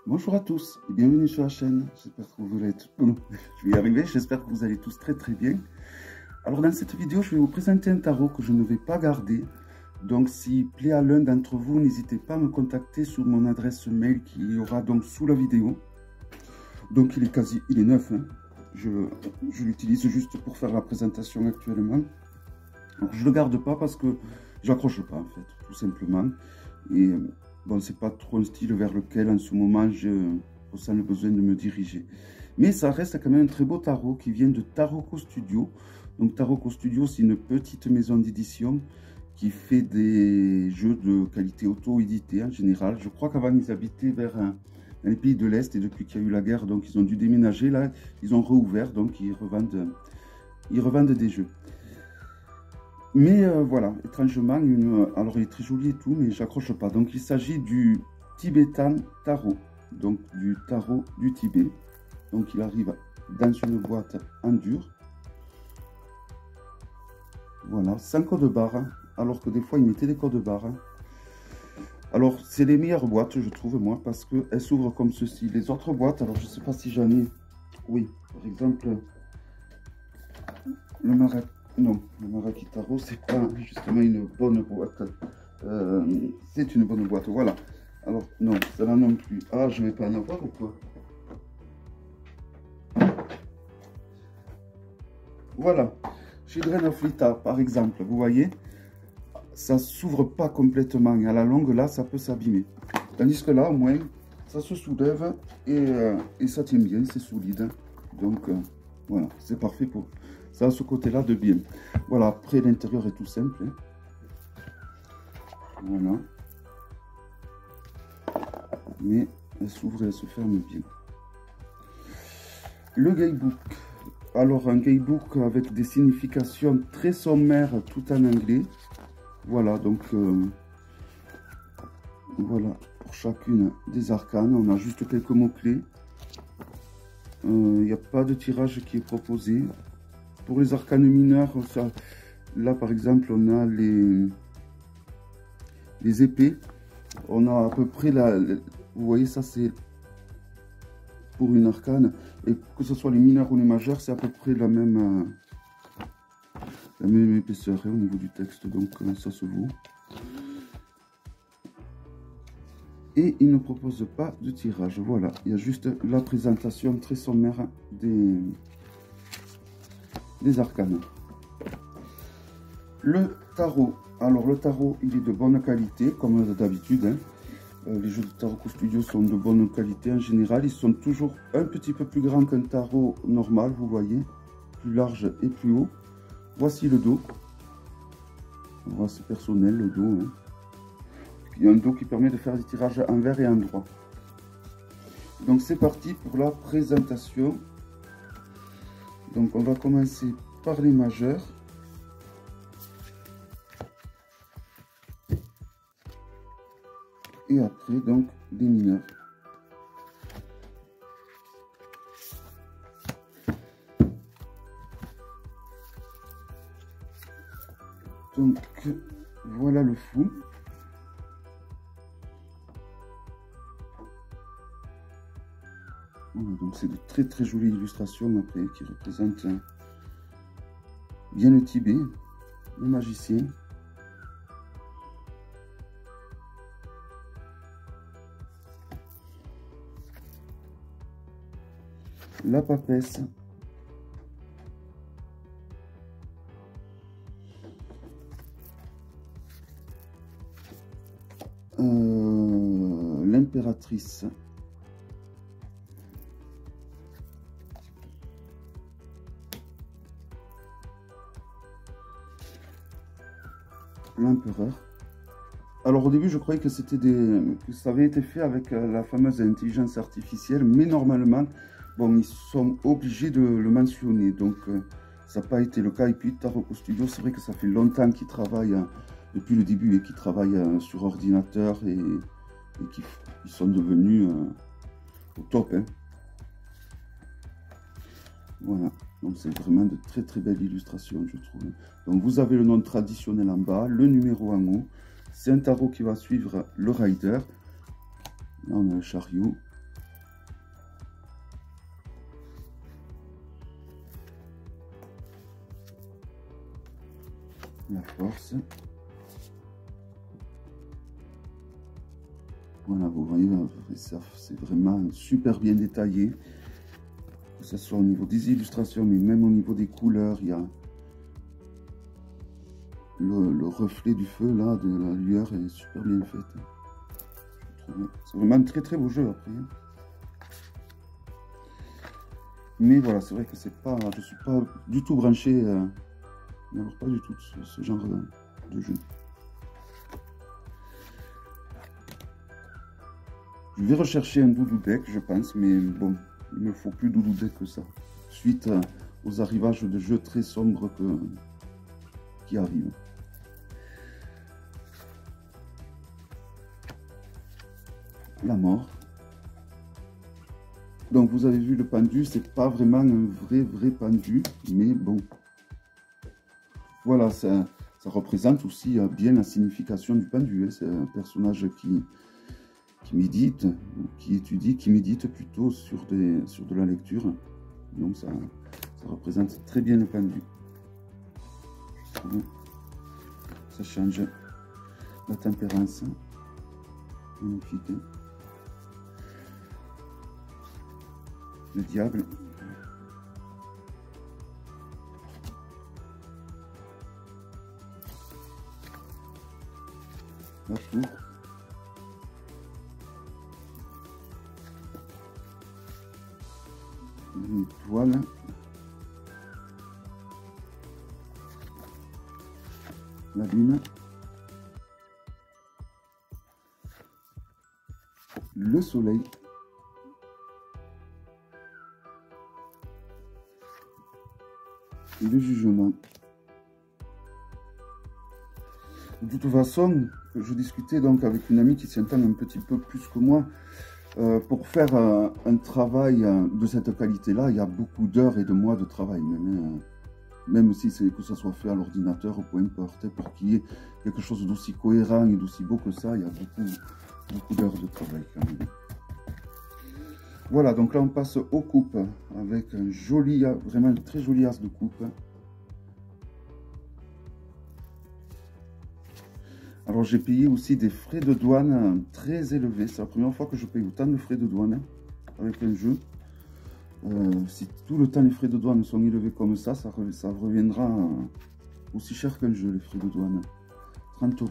Bonjour à tous et bienvenue sur la chaîne. J'espère que vous allez je vais y arriver. J'espère que vous allez tous très bien. Alors dans cette vidéo, je vais vous présenter un tarot que je ne vais pas garder. Donc s'il plaît à l'un d'entre vous, n'hésitez pas à me contacter sur mon adresse mail qui y aura donc sous la vidéo. Donc il est neuf. Hein. Je l'utilise juste pour faire la présentation actuellement. Alors, je ne le garde pas parce que j'accroche pas en fait, tout simplement. Et bon, c'est pas trop un style vers lequel en ce moment je ressens le besoin de me diriger. Mais ça reste quand même un très beau tarot qui vient de Taroko Studio. Donc Taroko Studio, c'est une petite maison d'édition qui fait des jeux de qualité auto-édité en général. Je crois qu'avant ils habitaient dans les pays de l'Est et depuis qu'il y a eu la guerre, donc ils ont dû déménager. Là, ils ont réouvert, donc ils revendent des jeux. Mais voilà, étrangement, alors il est très joli et tout, mais j'accroche pas. Donc il s'agit du Tibetan Tarot, donc du tarot du Tibet. Donc il arrive dans une boîte en dur. Voilà, sans code barre, alors que des fois ils mettaient des codes barres. Alors c'est les meilleures boîtes, je trouve, moi, parce qu'elles s'ouvrent comme ceci. Les autres boîtes, alors je sais pas si j'en ai... Oui, par exemple, le Marrakech. Non, le Marrakech Tarot, c'est pas justement une bonne boîte. C'est une bonne boîte, voilà. Alors, non, ça là non plus. Ah, je vais pas en avoir ou quoi? Voilà. Children of Lita, par exemple, vous voyez, ça s'ouvre pas complètement. À la longue, là, ça peut s'abîmer. Tandis que là, au moins, ça se soulève et ça tient bien, c'est solide. Donc, voilà, c'est parfait pour... Ça a ce côté-là de bien. Voilà, après l'intérieur est tout simple. Hein. Voilà. Mais elle s'ouvre et elle se ferme bien. Le guidebook. Alors un guidebook avec des significations très sommaires tout en anglais. Voilà, donc voilà pour chacune des arcanes. On a juste quelques mots-clés. Il n'y a pas de tirage qui est proposé. Pour les arcanes mineurs, ça, là par exemple, on a les épées. On a à peu près vous voyez, ça c'est pour une arcane. Et que ce soit les mineurs ou les majeurs, c'est à peu près la même épaisseur hein, au niveau du texte. Donc ça se vaut. Et il ne propose pas de tirage. Voilà, il y a juste la présentation très sommaire des arcanes. Le tarot. Alors le tarot, il est de bonne qualité, comme d'habitude. Hein. Les jeux de Taroko Studio sont de bonne qualité en général. Ils sont toujours un petit peu plus grands qu'un tarot normal, vous voyez. Plus large et plus haut. Voici le dos. Voilà, c'est personnel le dos. Hein. Il y a un dos qui permet de faire des tirages envers et endroit. Donc c'est parti pour la présentation. Donc on va commencer par les majeurs. Et après donc les mineurs. Donc voilà le fou. Voilà, donc c'est de très jolies illustrations après qui représentent bien le Tibet, le magicien. La papesse. L'impératrice. L'empereur. Alors au début je croyais que c'était que ça avait été fait avec la fameuse intelligence artificielle, mais normalement bon ils sont obligés de le mentionner, donc ça n'a pas été le cas. Et puis Taroko Studio, c'est vrai que ça fait longtemps qu'ils travaillent depuis le début et qu'ils travaillent sur ordinateur et qu'ils sont devenus au top. Hein. Voilà. Donc c'est vraiment de très belles illustrations, je trouve. Donc vous avez le nom traditionnel en bas, le numéro en haut. C'est un tarot qui va suivre le rider. Là on a le chariot. la force. Voilà, vous voyez, c'est vraiment super bien détaillé. Que ce soit au niveau des illustrations, mais même au niveau des couleurs, il y a le reflet du feu, là, de la lueur est super bien faite. C'est vraiment un très très beau jeu après. Mais voilà, c'est vrai que c'est pas, je suis pas du tout branché, alors pas du tout ce genre de jeu. Je vais rechercher un doudou deck, je pense, mais bon, il me faut plus doudou deck que ça. Suite aux arrivages de jeux très sombres qui arrivent. La mort. Donc vous avez vu le pendu, c'est pas vraiment un vrai pendu, mais bon. Voilà, ça représente aussi bien la signification du pendu. Hein. C'est un personnage qui médite, ou qui étudie, qui médite plutôt sur de la lecture. Donc ça représente très bien le pendu. Ça change la tempérance. Magnifique. Le diable. La tour. Une étoile. La lune. Le soleil. Et le jugement. De toute façon, je discutais donc avec une amie qui s'y entend un petit peu plus que moi. Pour faire un travail de cette qualité-là, il y a beaucoup d'heures et de mois de travail, même si c'est que ça soit fait à l'ordinateur ou peu importe, pour qu'il y ait quelque chose d'aussi cohérent et d'aussi beau que ça, il y a beaucoup d'heures de travail quand même. Voilà, donc là on passe aux coupes avec un joli, vraiment un très joli as de coupe. Alors j'ai payé aussi des frais de douane très élevés. C'est la première fois que je paye autant de frais de douane avec un jeu. Si tout le temps les frais de douane sont élevés comme ça reviendra aussi cher qu'un jeu, les frais de douane. 30 €.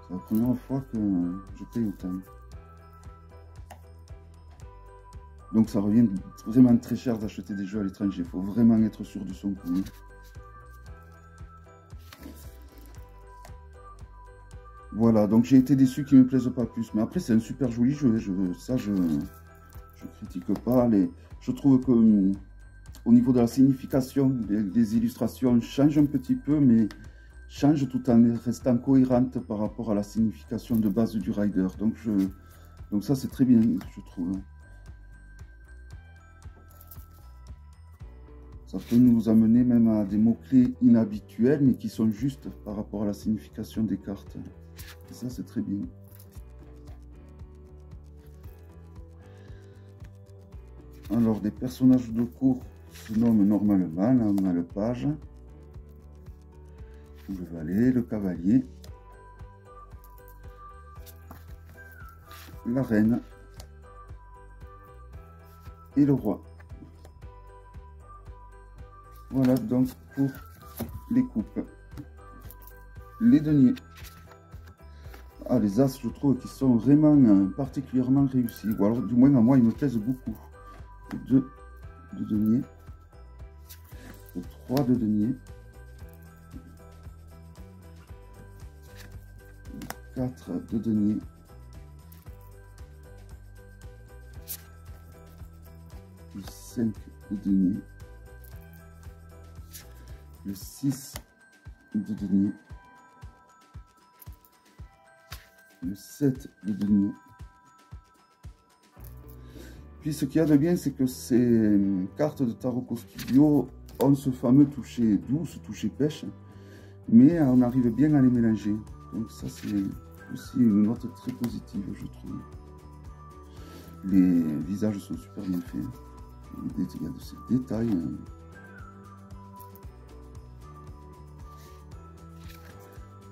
C'est la première fois que je paye autant. Donc ça revient vraiment très cher d'acheter des jeux à l'étranger. Il faut vraiment être sûr de son coup. Voilà, donc j'ai été déçu qu'il ne me plaise pas plus. Mais après, c'est un super joli jeu. Je critique pas. Je trouve que au niveau de la signification des illustrations, change un petit peu, mais change tout en restant cohérente par rapport à la signification de base du rider. Donc ça, c'est très bien, je trouve. Ça peut nous amener même à des mots-clés inhabituels, mais qui sont justes par rapport à la signification des cartes. Et ça, c'est très bien. Alors, des personnages de cours se nomment normalement. Là, on a le page, le valet, le cavalier, la reine et le roi. Voilà donc pour les coupes. Les deniers. Ah, les as, je trouve qu'ils sont vraiment particulièrement réussis. Ou alors, du moins, à moi, ils me plaisent beaucoup. 2 de denier. 3 de denier. 4 de denier. Le 5 de denier. Le 6 de denier. Le 7 de denier. Puis ce qu'il y a de bien, c'est que ces cartes de Taroko Studio ont ce fameux toucher doux, ce toucher pêche, mais on arrive bien à les mélanger. Donc ça, c'est aussi une note très positive, je trouve. Les visages sont super bien faits. Il y a de ces détails.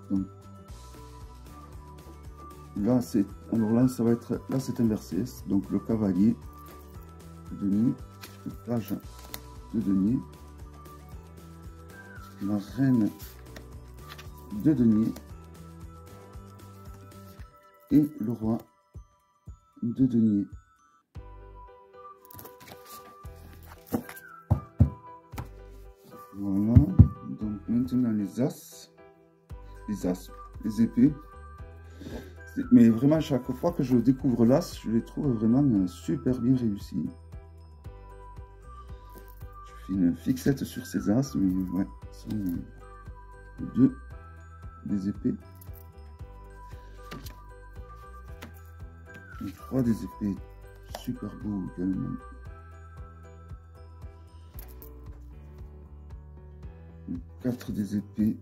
Donc, là, c'est... Alors là, ça va être... Là, c'est inversé. Donc, le cavalier de denier, le page de denier, la reine de denier et le roi de denier. Voilà, donc maintenant les as, les épées. Mais vraiment, chaque fois que je découvre l'as, je les trouve vraiment super bien réussis. Je fais une fixette sur ces as, mais ouais, ce sont deux des épées. Et trois des épées, super beau également. Et quatre des épées,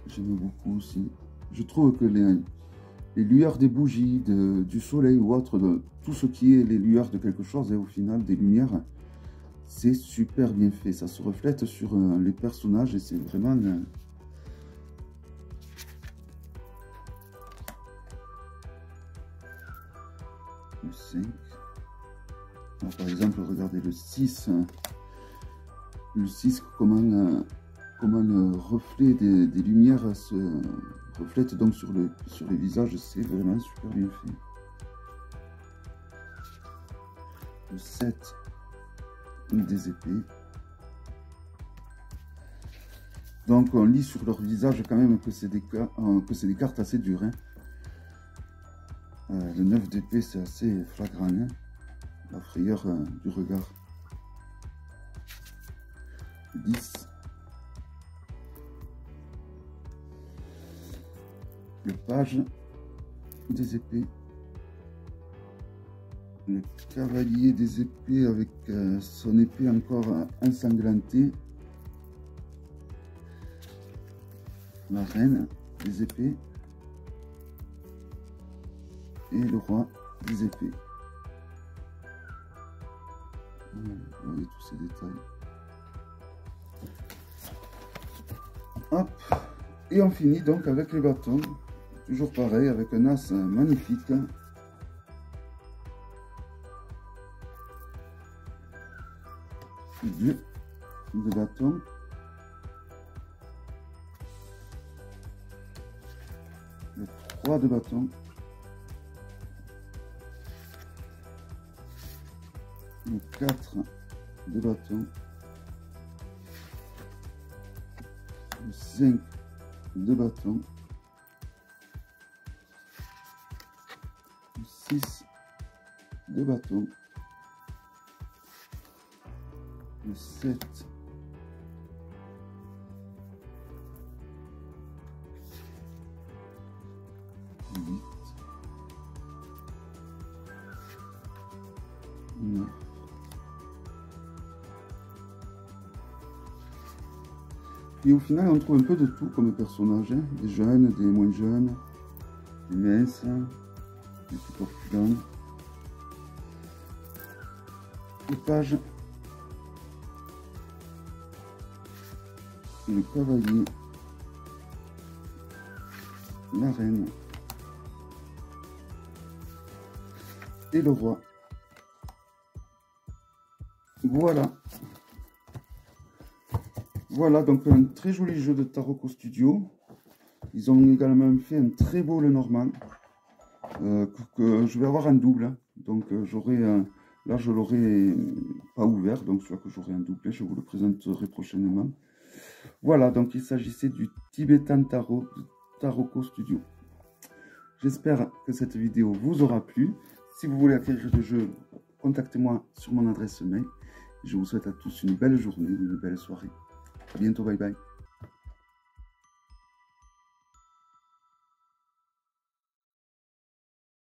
j'aime beaucoup aussi. Je trouve que les lueurs des bougies, du soleil ou autre, de tout ce qui est les lueurs de quelque chose, et au final des lumières, c'est super bien fait. Ça se reflète sur les personnages et c'est vraiment... le 5. Alors, par exemple, regardez le 6. Le 6, comment le reflet des lumières se reflète donc sur les visages, c'est vraiment super bien fait. Le 7, des épées. Donc on lit sur leur visage quand même que c'est des cartes assez dures. Hein. Le 9 d'épée, c'est assez flagrant. Hein. La frayeur du regard. Le 10. Le page des épées. Le cavalier des épées avec son épée encore ensanglantée. La reine des épées. Et le roi des épées. Vous voyez tous ces détails. Hop. Et on finit donc avec les bâtons. Toujours pareil, avec un as magnifique. Deux de bâtons. Le 3 de bâtons. Le 4 de bâtons. Le 5 de bâtons. Le 6 de bâtons. Le 7 le 8 9 et au final on trouve un peu de tout comme personnage, hein. Des jeunes, des moins jeunes, des minces, des plus corpulents, les pages, le cavalier, la reine et le roi. Voilà donc un très joli jeu de Taroko Studio. Ils ont également fait un très beau le normal que je vais avoir en double. Donc j'aurai là je l'aurai pas ouvert, donc soit que j'aurai un doublé, je vous le présenterai prochainement. Voilà, donc il s'agissait du Tibetan Tarot de Taroko Studio. J'espère que cette vidéo vous aura plu. Si vous voulez acquérir le jeu, contactez-moi sur mon adresse mail. Je vous souhaite à tous une belle journée, une belle soirée. À bientôt, bye bye.